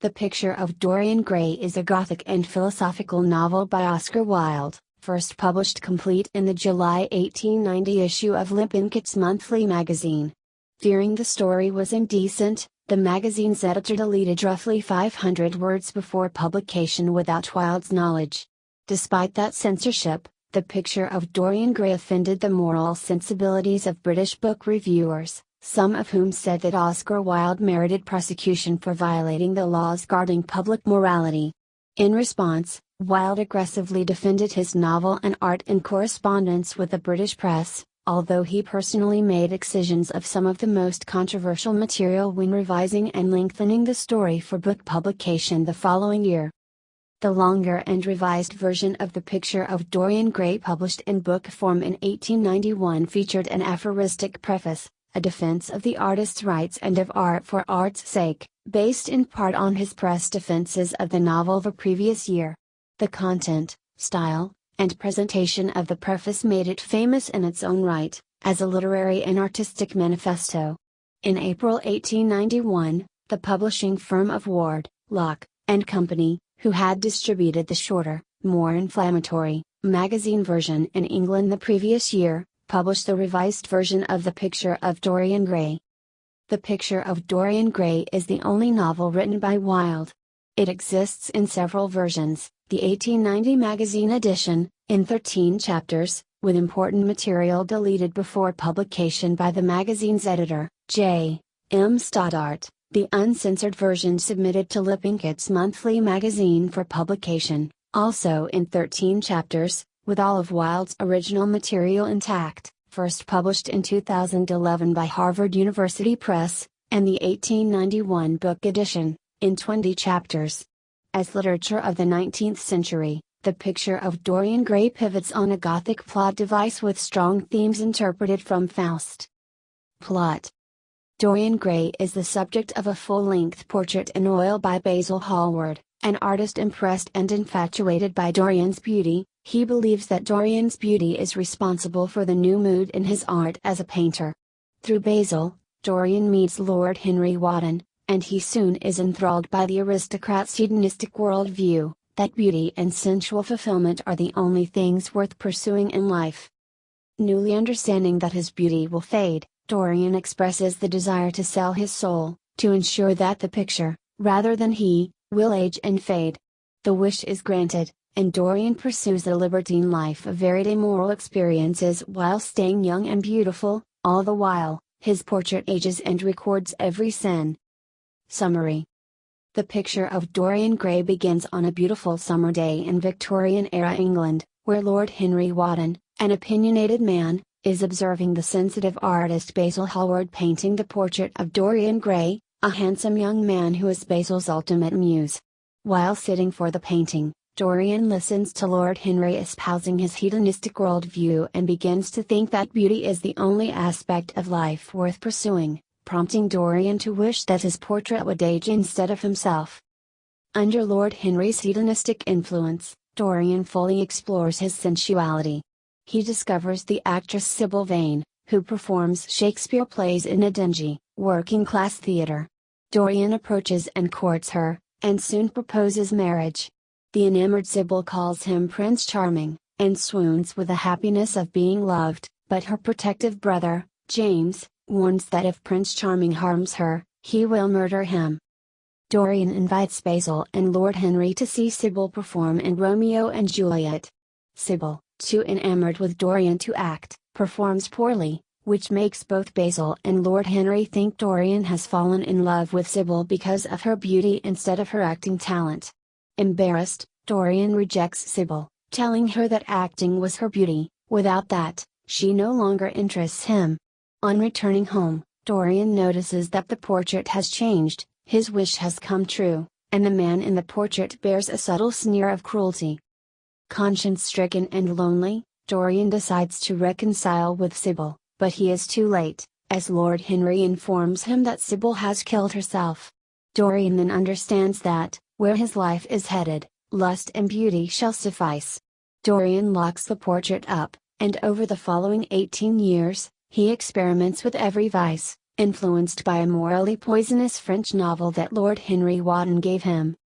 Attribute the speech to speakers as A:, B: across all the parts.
A: The Picture of Dorian Gray is a Gothic and philosophical novel by Oscar Wilde, first published complete in the July 1890 issue of Lippincott's monthly magazine. Fearing the story was indecent, the magazine's editor deleted roughly 500 words before publication without Wilde's knowledge. Despite that censorship, The Picture of Dorian Gray offended the moral sensibilities of British book reviewers, some of whom said that Oscar Wilde merited prosecution for violating the laws guarding public morality. In response, Wilde aggressively defended his novel and art in correspondence with the British press, although he personally made excisions of some of the most controversial material when revising and lengthening the story for book publication the following year. The longer and revised version of The Picture of Dorian Gray, published in book form in 1891, featured an aphoristic preface, a defense of the artist's rights and of art for art's sake, based in part on his press defenses of the novel the previous year. The content, style, and presentation of the preface made it famous in its own right, as a literary and artistic manifesto. In April 1891, the publishing firm of Ward, Locke, and Company, who had distributed the shorter, more inflammatory, magazine version in England the previous year, published the revised version of The Picture of Dorian Gray. The Picture of Dorian Gray is the only novel written by Wilde. It exists in several versions: the 1890 magazine edition, in 13 chapters, with important material deleted before publication by the magazine's editor, J. M. Stoddart; the uncensored version submitted to Lippincott's monthly magazine for publication, also in 13 chapters, with all of Wilde's original material intact, first published in 2011 by Harvard University Press, and the 1891 book edition, in 20 chapters. As literature of the 19th century, The Picture of Dorian Gray pivots on a Gothic plot device with strong themes interpreted from Faust. Plot: Dorian Gray is the subject of a full-length portrait in oil by Basil Hallward, an artist impressed and infatuated by Dorian's beauty. He believes that Dorian's beauty is responsible for the new mood in his art as a painter. Through Basil, Dorian meets Lord Henry Wotton, and he soon is enthralled by the aristocrat's hedonistic worldview, that beauty and sensual fulfillment are the only things worth pursuing in life. Newly understanding that his beauty will fade, Dorian expresses the desire to sell his soul, to ensure that the picture, rather than he, will age and fade. The wish is granted, and Dorian pursues a libertine life of varied immoral experiences while staying young and beautiful. All the while, his portrait ages and records every sin. Summary: The Picture of Dorian Gray begins on a beautiful summer day in Victorian-era England, where Lord Henry Wotton, an opinionated man, is observing the sensitive artist Basil Hallward painting the portrait of Dorian Gray, a handsome young man who is Basil's ultimate muse. While sitting for the painting, Dorian listens to Lord Henry espousing his hedonistic worldview and begins to think that beauty is the only aspect of life worth pursuing, prompting Dorian to wish that his portrait would age instead of himself. Under Lord Henry's hedonistic influence, Dorian fully explores his sensuality. He discovers the actress Sybil Vane, who performs Shakespeare plays in a dingy, working-class theatre. Dorian approaches and courts her, and soon proposes marriage. The enamored Sybil calls him Prince Charming, and swoons with the happiness of being loved, but her protective brother, James, warns that if Prince Charming harms her, he will murder him. Dorian invites Basil and Lord Henry to see Sybil perform in Romeo and Juliet. Sybil, too enamored with Dorian to act, performs poorly, which makes both Basil and Lord Henry think Dorian has fallen in love with Sybil because of her beauty instead of her acting talent. Embarrassed, Dorian rejects Sybil, telling her that acting was her beauty; without that, she no longer interests him. On returning home, Dorian notices that the portrait has changed, his wish has come true, and the man in the portrait bears a subtle sneer of cruelty. Conscience-stricken and lonely, Dorian decides to reconcile with Sybil, but he is too late, as Lord Henry informs him that Sybil has killed herself. Dorian then understands that, where his life is headed, lust and beauty shall suffice. Dorian locks the portrait up, and over the following 18 years, he experiments with every vice, influenced by a morally poisonous French novel that Lord Henry Wotton gave him.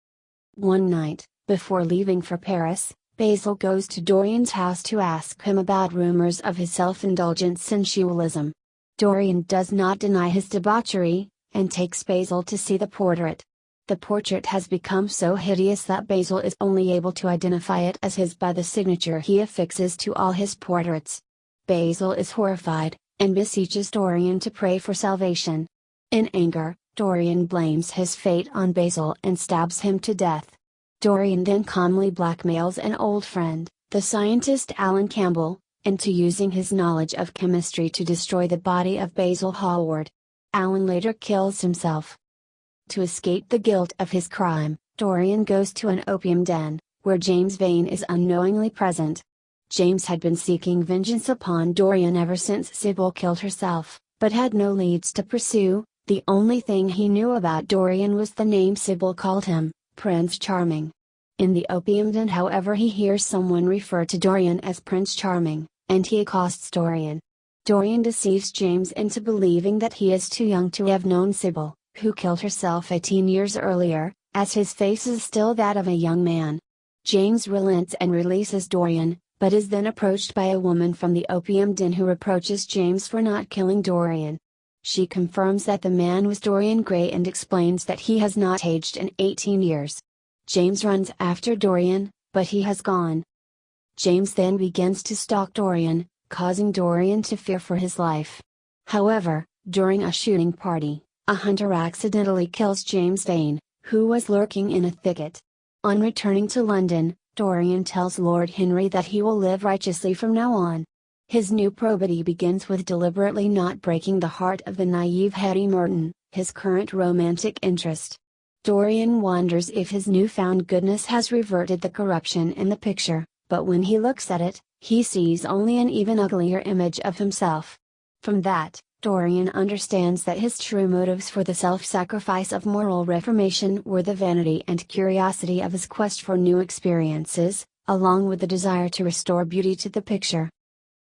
A: One night, before leaving for Paris, Basil goes to Dorian's house to ask him about rumors of his self-indulgent sensualism. Dorian does not deny his debauchery, and takes Basil to see the portrait. The portrait has become so hideous that Basil is only able to identify it as his by the signature he affixes to all his portraits. Basil is horrified, and beseeches Dorian to pray for salvation. In anger, Dorian blames his fate on Basil and stabs him to death. Dorian then calmly blackmails an old friend, the scientist Alan Campbell, into using his knowledge of chemistry to destroy the body of Basil Hallward. Alan later kills himself. To escape the guilt of his crime, Dorian goes to an opium den, where James Vane is unknowingly present. James had been seeking vengeance upon Dorian ever since Sybil killed herself, but had no leads to pursue. The only thing he knew about Dorian was the name Sybil called him, Prince Charming. In the opium den, however, he hears someone refer to Dorian as Prince Charming, and he accosts Dorian. Dorian deceives James into believing that he is too young to have known Sybil, who killed herself 18 years earlier, as his face is still that of a young man. James relents and releases Dorian, but is then approached by a woman from the opium den who reproaches James for not killing Dorian. She confirms that the man was Dorian Gray and explains that he has not aged in 18 years. James runs after Dorian, but he has gone. James then begins to stalk Dorian, causing Dorian to fear for his life. However, during a shooting party, a hunter accidentally kills James Vane, who was lurking in a thicket. On returning to London, Dorian tells Lord Henry that he will live righteously from now on. His new probity begins with deliberately not breaking the heart of the naive Hetty Merton, his current romantic interest. Dorian wonders if his newfound goodness has reverted the corruption in the picture, but when he looks at it, he sees only an even uglier image of himself. From that, Dorian understands that his true motives for the self-sacrifice of moral reformation were the vanity and curiosity of his quest for new experiences, along with the desire to restore beauty to the picture.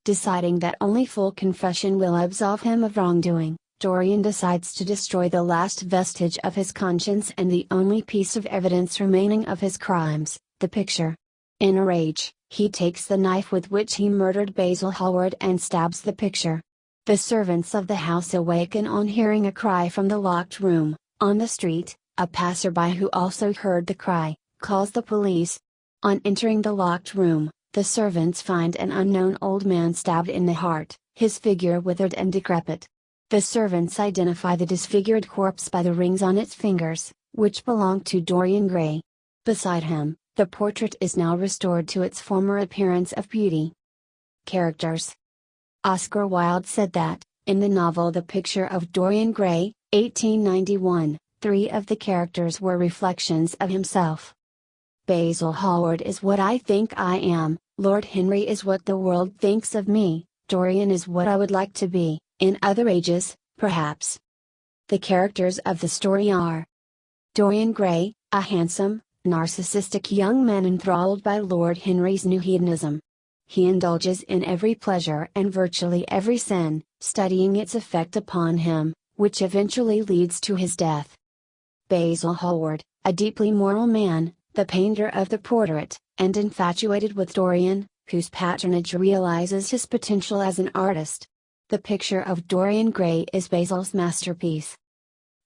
A: Deciding that only full confession will absolve him of wrongdoing, Dorian decides to destroy the last vestige of his conscience and the only piece of evidence remaining of his crimes, the picture. In a rage, he takes the knife with which he murdered Basil Hallward and stabs the picture. The servants of the house awaken on hearing a cry from the locked room. On the street, a passerby who also heard the cry, calls the police. On entering the locked room, the servants find an unknown old man stabbed in the heart, his figure withered and decrepit. The servants identify the disfigured corpse by the rings on its fingers, which belonged to Dorian Gray. Beside him, the portrait is now restored to its former appearance of beauty. Characters. Oscar Wilde said that, in the novel The Picture of Dorian Gray, 1891, 3 of the characters were reflections of himself. Basil Hallward is what I think I am, Lord Henry is what the world thinks of me, Dorian is what I would like to be, in other ages, perhaps. The characters of the story are: Dorian Gray, a handsome, narcissistic young man enthralled by Lord Henry's new hedonism. He indulges in every pleasure and virtually every sin, studying its effect upon him, which eventually leads to his death. Basil Hallward, a deeply moral man, the painter of the portrait, and infatuated with Dorian, whose patronage realizes his potential as an artist. The Picture of Dorian Gray is Basil's masterpiece.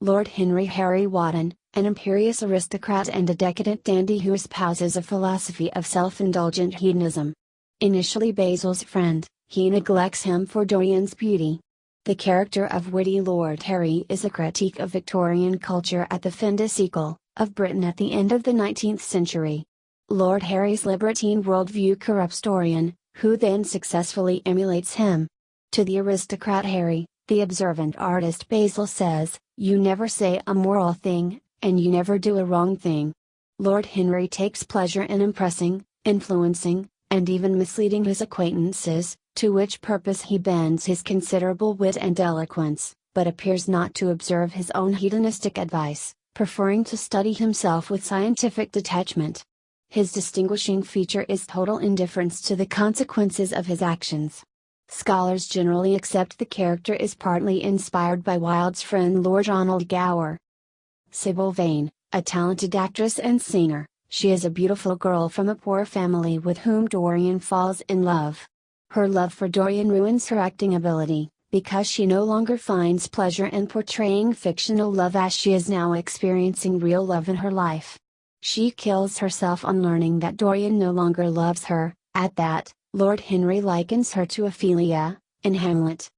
A: Lord Henry Wotton, an imperious aristocrat and a decadent dandy who espouses a philosophy of self-indulgent hedonism. Initially Basil's friend, he neglects him for Dorian's beauty. The character of witty Lord Harry is a critique of Victorian culture at the fin de siècle, of Britain at the end of the 19th century. Lord Harry's libertine worldview corrupts Dorian, who then successfully emulates him. To the aristocrat Harry, the observant artist Basil says, "You never say a moral thing, and you never do a wrong thing." Lord Henry takes pleasure in impressing, influencing, and even misleading his acquaintances, to which purpose he bends his considerable wit and eloquence, but appears not to observe his own hedonistic advice, preferring to study himself with scientific detachment. His distinguishing feature is total indifference to the consequences of his actions. Scholars generally accept the character is partly inspired by Wilde's friend Lord Ronald Gower. Sybil Vane, a talented actress and singer, she is a beautiful girl from a poor family with whom Dorian falls in love. Her love for Dorian ruins her acting ability, because she no longer finds pleasure in portraying fictional love as she is now experiencing real love in her life. She kills herself on learning that Dorian no longer loves her. At that, Lord Henry likens her to Ophelia, in Hamlet.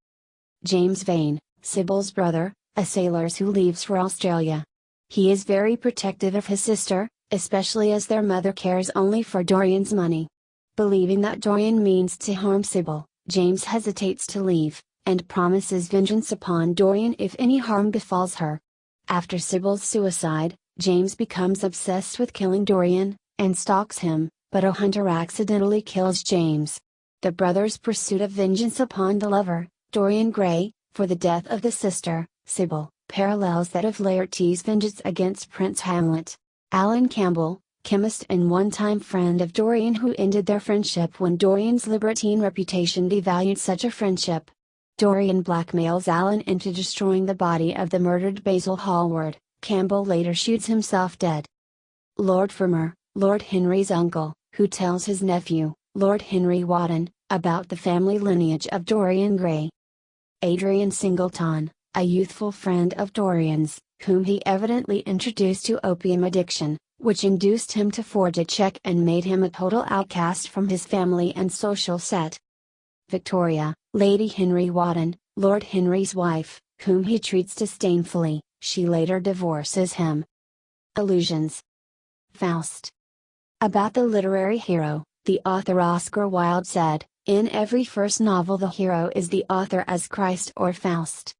A: James Vane, Sybil's brother, a sailor who leaves for Australia. He is very protective of his sister, especially as their mother cares only for Dorian's money. Believing that Dorian means to harm Sybil, James hesitates to leave, and promises vengeance upon Dorian if any harm befalls her. After Sybil's suicide, James becomes obsessed with killing Dorian, and stalks him, but a hunter accidentally kills James. The brothers' pursuit of vengeance upon the lover, Dorian Gray, for the death of the sister, Sybil, parallels that of Laertes' vengeance against Prince Hamlet. Alan Campbell, chemist and one-time friend of Dorian who ended their friendship when Dorian's libertine reputation devalued such a friendship. Dorian blackmails Alan into destroying the body of the murdered Basil Hallward. Campbell later shoots himself dead. Lord Fermor, Lord Henry's uncle, who tells his nephew, Lord Henry Wotton, about the family lineage of Dorian Gray. Adrian Singleton, a youthful friend of Dorian's, whom he evidently introduced to opium addiction, which induced him to forge a check and made him a total outcast from his family and social set. Victoria, Lady Henry Wotton, Lord Henry's wife, whom he treats disdainfully, she later divorces him. Allusions. Faust. About the literary hero, the author Oscar Wilde said, "In every first novel the hero is the author as Christ or Faust.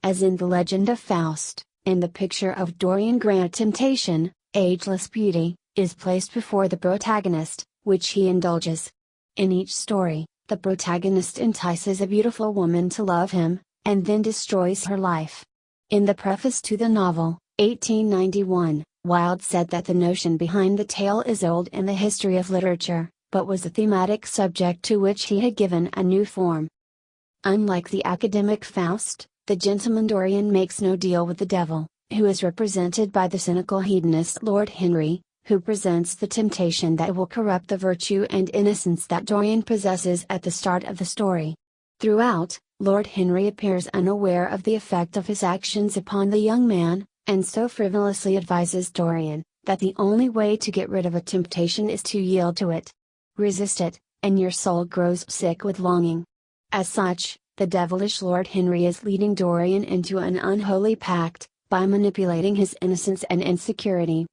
A: As in the legend of Faust, in the picture of Dorian Gray temptation, ageless beauty, is placed before the protagonist, which he indulges. In each story, the protagonist entices a beautiful woman to love him, and then destroys her life." In the preface to the novel, 1891, Wilde said that the notion behind the tale is old in the history of literature, but was a thematic subject to which he had given a new form. Unlike the academic Faust, the gentleman Dorian makes no deal with the devil, who is represented by the cynical hedonist Lord Henry, who presents the temptation that will corrupt the virtue and innocence that Dorian possesses at the start of the story. Throughout, Lord Henry appears unaware of the effect of his actions upon the young man, and so frivolously advises Dorian, that the only way to get rid of a temptation is to yield to it. Resist it, and your soul grows sick with longing. As such, the devilish Lord Henry is leading Dorian into an unholy pact, by manipulating his innocence and insecurity.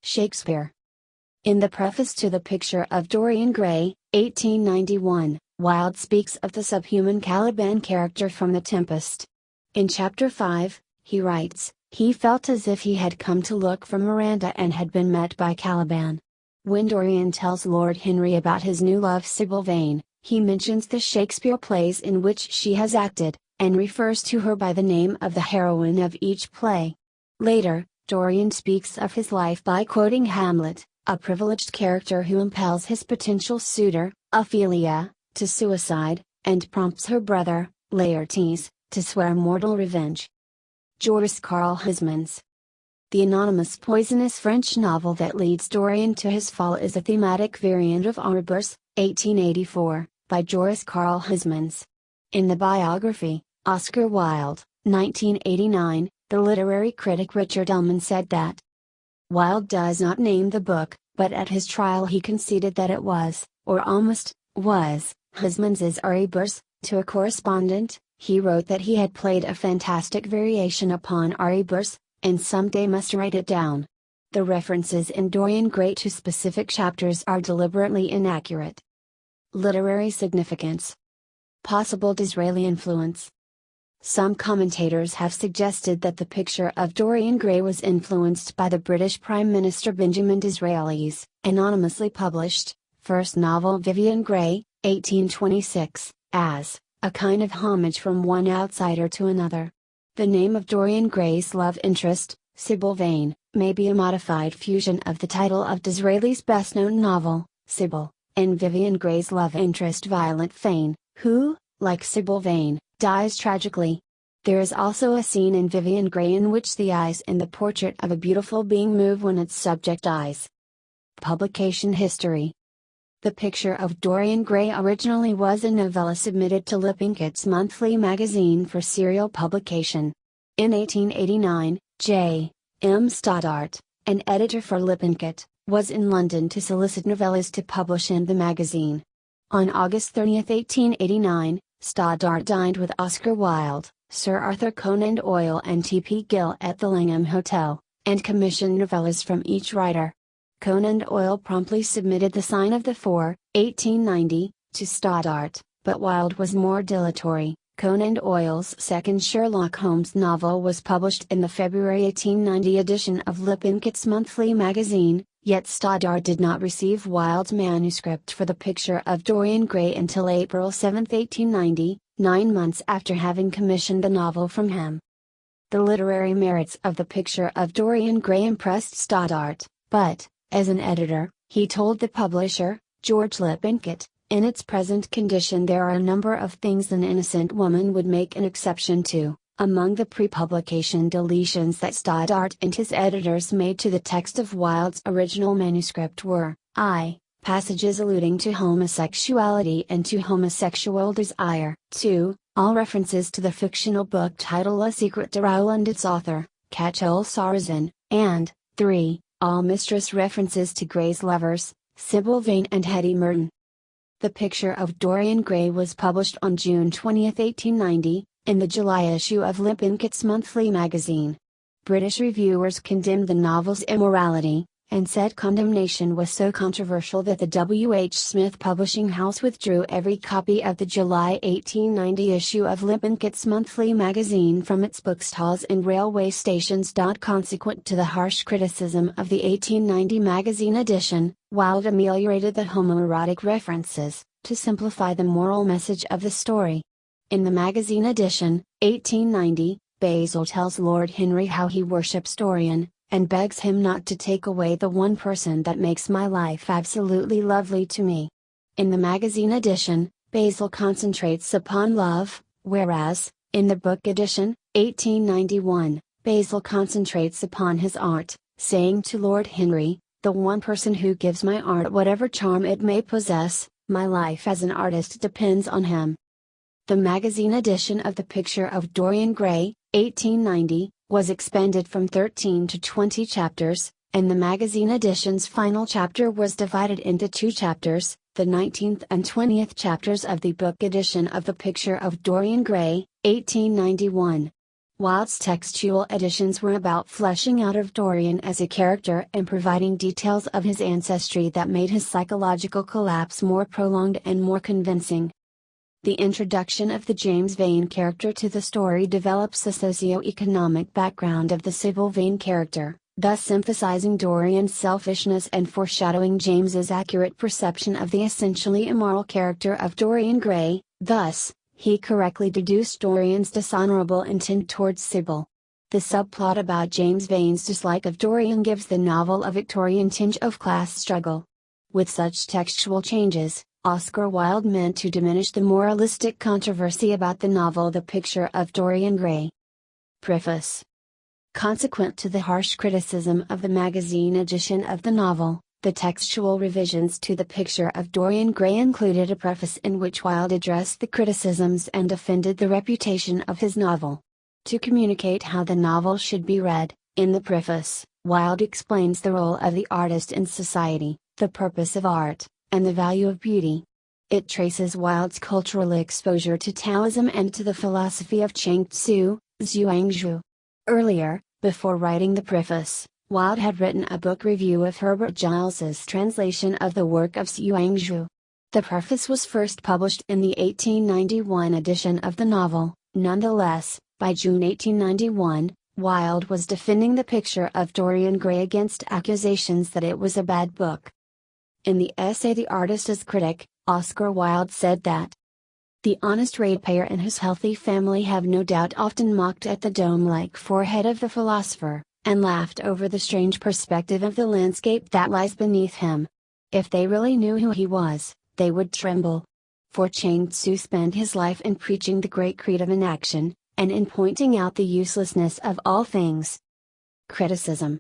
A: Shakespeare. In the preface to the picture of Dorian Gray, 1891, Wilde speaks of the subhuman Caliban character from The Tempest. In Chapter 5, he writes, "He felt as if he had come to look for Miranda and had been met by Caliban." When Dorian tells Lord Henry about his new love Sybil Vane, he mentions the Shakespeare plays in which she has acted, and refers to her by the name of the heroine of each play. Later, Dorian speaks of his life by quoting Hamlet, a privileged character who impels his potential suitor, Ophelia, to suicide, and prompts her brother, Laertes, to swear mortal revenge. Joris Karl Huysmans. The anonymous poisonous French novel that leads Dorian to his fall is a thematic variant of Auribus, 1884, by Joris Karl Huysmans. In the biography, Oscar Wilde, 1989, the literary critic Richard Ellman said that Wilde does not name the book, but at his trial he conceded that it was, or almost, was, Huysmans's Auribus. To a correspondent, he wrote that he had played a fantastic variation upon Auribus, and someday must write it down. The references in Dorian Gray to specific chapters are deliberately inaccurate. Literary significance. Possible Disraeli influence. Some commentators have suggested that the picture of Dorian Gray was influenced by the British Prime Minister Benjamin Disraeli's anonymously published first novel Vivian Grey, 1826, as a kind of homage from one outsider to another. The name of Dorian Gray's love interest, Sybil Vane, may be a modified fusion of the title of Disraeli's best-known novel, Sybil, and Vivian Gray's love interest Violet Fane, who, like Sybil Vane, dies tragically. There is also a scene in Vivian Grey in which the eyes in the portrait of a beautiful being move when its subject dies. Publication history. The Picture of Dorian Gray originally was a novella submitted to Lippincott's monthly magazine for serial publication. In 1889, J. M. Stoddart, an editor for Lippincott, was in London to solicit novellas to publish in the magazine. On August 30, 1889, Stoddart dined with Oscar Wilde, Sir Arthur Conan Doyle and T. P. Gill at the Langham Hotel, and commissioned novellas from each writer. Conan Doyle promptly submitted The Sign of the Four, 1890, to Stoddart, but Wilde was more dilatory. Conan Doyle's second Sherlock Holmes novel was published in the February 1890 edition of Lippincott's monthly magazine, yet Stoddart did not receive Wilde's manuscript for The Picture of Dorian Gray until April 7, 1890, 9 months after having commissioned the novel from him. The literary merits of The Picture of Dorian Gray impressed Stoddart, but, as an editor, he told the publisher, George Lippincott, in its present condition there are a number of things an innocent woman would make an exception to. Among the pre-publication deletions that Stoddart and his editors made to the text of Wilde's original manuscript were, I. Passages alluding to homosexuality and to homosexual desire. 2. All references to the fictional book titled A Secret to Raoul and its author, Catulle Sarrazin, and 3. All mistress references to Gray's lovers, Sybil Vane and Hetty Merton. The Picture of Dorian Gray was published on June 20, 1890, in the July issue of Lippincotts Monthly magazine. British reviewers condemned the novel's immorality, and said condemnation was so controversial that the W. H. Smith Publishing House withdrew every copy of the July 1890 issue of Lippincotts Monthly magazine from its bookstalls and railway stations. Consequent to the harsh criticism of the 1890 magazine edition, Wilde ameliorated the homoerotic references, to simplify the moral message of the story. In the magazine edition, 1890, Basil tells Lord Henry how he worships Dorian, and begs him not to take away the one person that makes my life absolutely lovely to me. In the magazine edition, Basil concentrates upon love, whereas, in the book edition, 1891, Basil concentrates upon his art, saying to Lord Henry, "The one person who gives my art whatever charm it may possess, my life as an artist depends on him." The magazine edition of The Picture of Dorian Gray, 1890, was expanded from 13 to 20 chapters, and the magazine edition's final chapter was divided into 2 chapters, the 19th and 20th chapters of the book edition of The Picture of Dorian Gray, 1891. Wilde's textual editions were about fleshing out of Dorian as a character and providing details of his ancestry that made his psychological collapse more prolonged and more convincing. The introduction of the James Vane character to the story develops the socio-economic background of the Sybil Vane character, thus emphasizing Dorian's selfishness and foreshadowing James's accurate perception of the essentially immoral character of Dorian Gray. Thus, he correctly deduced Dorian's dishonorable intent towards Sybil. The subplot about James Vane's dislike of Dorian gives the novel a Victorian tinge of class struggle. With such textual changes, Oscar Wilde meant to diminish the moralistic controversy about the novel The Picture of Dorian Gray. Preface. Consequent to the harsh criticism of the magazine edition of the novel, the textual revisions to The Picture of Dorian Gray included a preface in which Wilde addressed the criticisms and defended the reputation of his novel. To communicate how the novel should be read, in the preface, Wilde explains the role of the artist in society, the purpose of art, and the value of beauty. It traces Wilde's cultural exposure to Taoism and to the philosophy of Chuang Tzu, Zhuangzi. Earlier, before writing the preface, Wilde had written a book review of Herbert Giles's translation of the work of Zhuangzi. The preface was first published in the 1891 edition of the novel. Nonetheless, by June 1891, Wilde was defending The Picture of Dorian Gray against accusations that it was a bad book. In the essay The Artist as Critic, Oscar Wilde said that the honest ratepayer and his healthy family have no doubt often mocked at the dome-like forehead of the philosopher, and laughed over the strange perspective of the landscape that lies beneath him. If they really knew who he was, they would tremble. for Chang Tzu spent his life in preaching the great creed of inaction, and in pointing out the uselessness of all things. Criticism.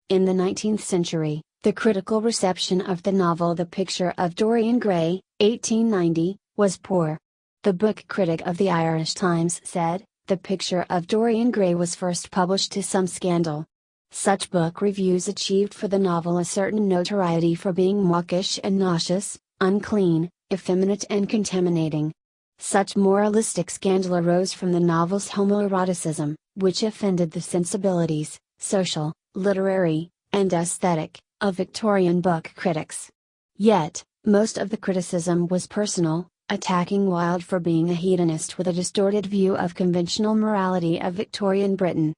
A: In the 19th century, the critical reception of the novel The Picture of Dorian Gray, 1890, was poor. The book critic of the Irish Times said, "The Picture of Dorian Gray was first published to some scandal." Such book reviews achieved for the novel a certain notoriety for being mawkish and nauseous, unclean, effeminate and contaminating. Such moralistic scandal arose from the novel's homoeroticism, which offended the sensibilities, social, literary, and aesthetic, of Victorian book critics. Yet, most of the criticism was personal, attacking Wilde for being a hedonist with a distorted view of conventional morality of Victorian Britain.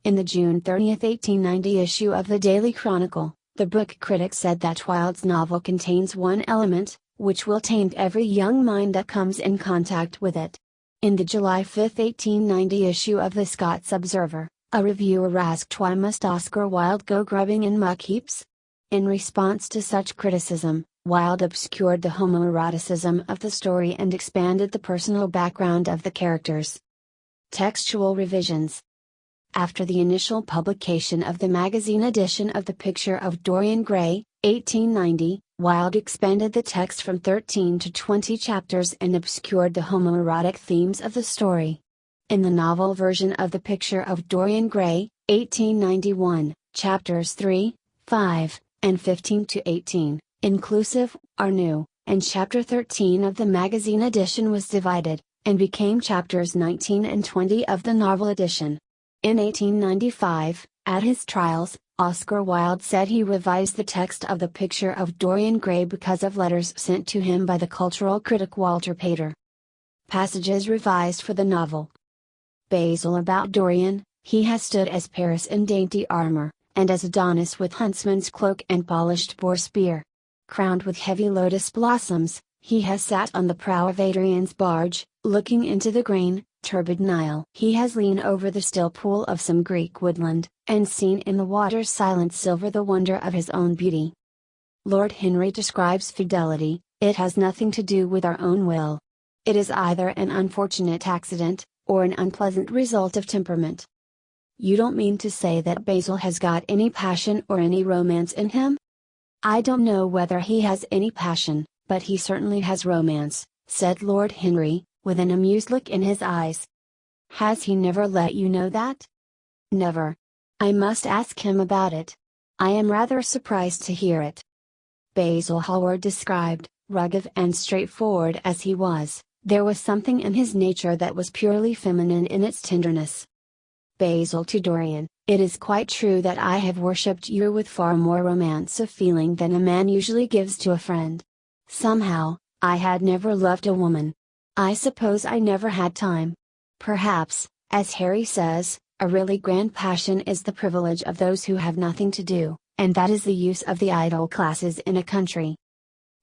A: In the June 30, 1890 issue of the Daily Chronicle, the book critic said that Wilde's novel contains one element, which will taint every young mind that comes in contact with it. In the July 5, 1890 issue of the Scots Observer, a reviewer asked why must Oscar Wilde go grubbing in muck heaps? In response to such criticism, Wilde obscured the homoeroticism of the story and expanded the personal background of the characters. Textual revisions. After the initial publication of the magazine edition of The Picture of Dorian Gray, 1890, Wilde expanded the text from 13 to 20 chapters and obscured the homoerotic themes of the story. In the novel version of The Picture of Dorian Gray, 1891, chapters 3, 5, and 15 to 18, inclusive, are new, and chapter 13 of the magazine edition was divided, and became chapters 19 and 20 of the novel edition. In 1895, at his trials, Oscar Wilde said he revised the text of The Picture of Dorian Gray because of letters sent to him by the cultural critic Walter Pater. Passages revised for the novel. Basil about Dorian, he has stood as Paris in dainty armor, and as Adonis with huntsman's cloak and polished boar spear. Crowned with heavy lotus blossoms, he has sat on the prow of Adrian's barge, looking into the green, turbid Nile. He has leaned over the still pool of some Greek woodland, and seen in the water's silent silver the wonder of his own beauty. Lord Henry describes fidelity: "It has nothing to do with our own will. It is either an unfortunate accident, or an unpleasant result of temperament." You don't mean to say that Basil has got any passion or any romance in him? I don't know whether he has any passion, but he certainly has romance, said Lord Henry, with an amused look in his eyes. Has he never let you know that? Never. I must ask him about it. I am rather surprised to hear it. Basil Hallward described, rugged and straightforward as he was, there was something in his nature that was purely feminine in its tenderness. Basil to Dorian: "It is quite true that I have worshipped you with far more romance of feeling than a man usually gives to a friend. Somehow, I had never loved a woman. I suppose I never had time. Perhaps, as Harry says, a really grand passion is the privilege of those who have nothing to do, and that is the use of the idle classes in a country."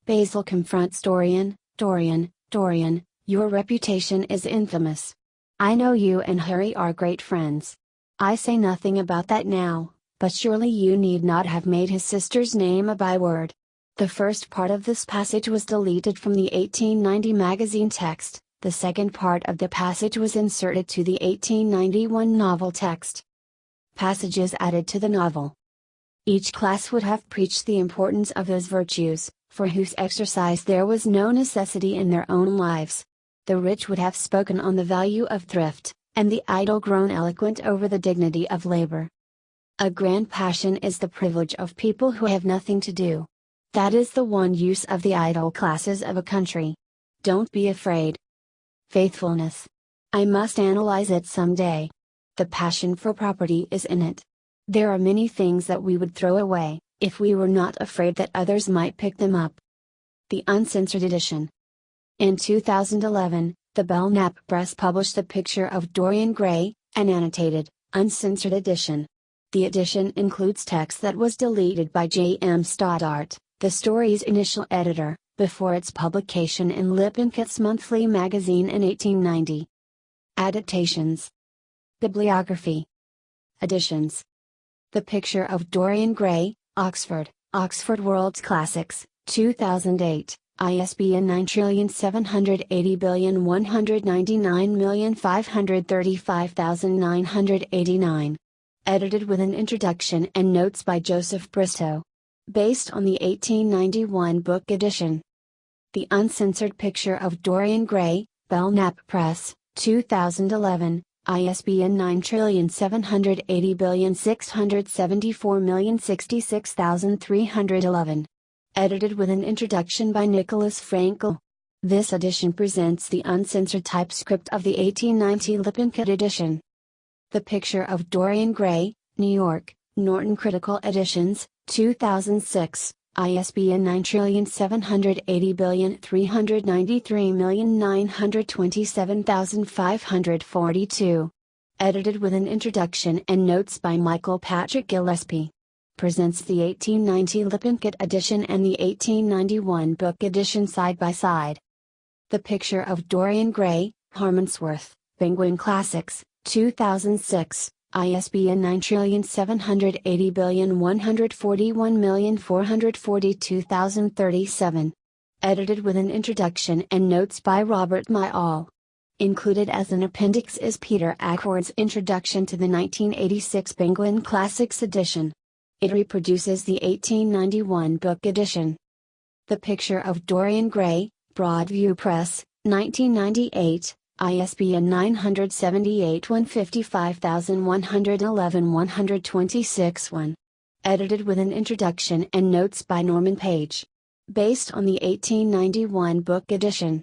A: Basil confronts Dorian: Dorian, your reputation is infamous. I know you and Harry are great friends. I say nothing about that now, but surely you need not have made his sister's name a byword." The first part of this passage was deleted from the 1890 magazine text, the second part of the passage was inserted to the 1891 novel text. Passages added to the novel. Each class would have preached the importance of those virtues, for whose exercise there was no necessity in their own lives. The rich would have spoken on the value of thrift, and the idle grown eloquent over the dignity of labor. A grand passion is the privilege of people who have nothing to do. That is the one use of the idle classes of a country. Don't be afraid. Faithfulness. I must analyze it some day. The passion for property is in it. There are many things that we would throw away, if we were not afraid that others might pick them up. The uncensored edition. In 2011, the Belknap Press published The Picture of Dorian Gray, an annotated, uncensored edition. The edition includes text that was deleted by J.M. Stoddart, the story's initial editor, before its publication in Lippincot's Monthly magazine in 1890. Adaptations. Bibliography. Editions. The Picture of Dorian Gray, Oxford, Oxford World's Classics, 2008. ISBN 9780199535989. Edited with an introduction and notes by Joseph Bristow. Based on the 1891 book edition. The Uncensored Picture of Dorian Gray, Belknap Press, 2011, ISBN 9780674066311. Edited with an introduction by Nicholas Frankel. This edition presents the uncensored typescript of the 1890 Lippincott edition. The Picture of Dorian Gray, New York, Norton Critical Editions, 2006, ISBN 9780393927542. Edited with an introduction and notes by Michael Patrick Gillespie. Presents the 1890 Lippincott edition and the 1891 book edition side by side. The Picture of Dorian Gray, Harmonsworth, Penguin Classics, 2006, ISBN 9780141442037. Edited with an introduction and notes by Robert Myall. Included as an appendix is Peter Ackford's introduction to the 1986 Penguin Classics edition. It reproduces the 1891 book edition. The Picture of Dorian Gray, Broadview Press, 1998, ISBN 978-155,111-126-1. Edited with an introduction and notes by Norman Page. Based on the 1891 book edition.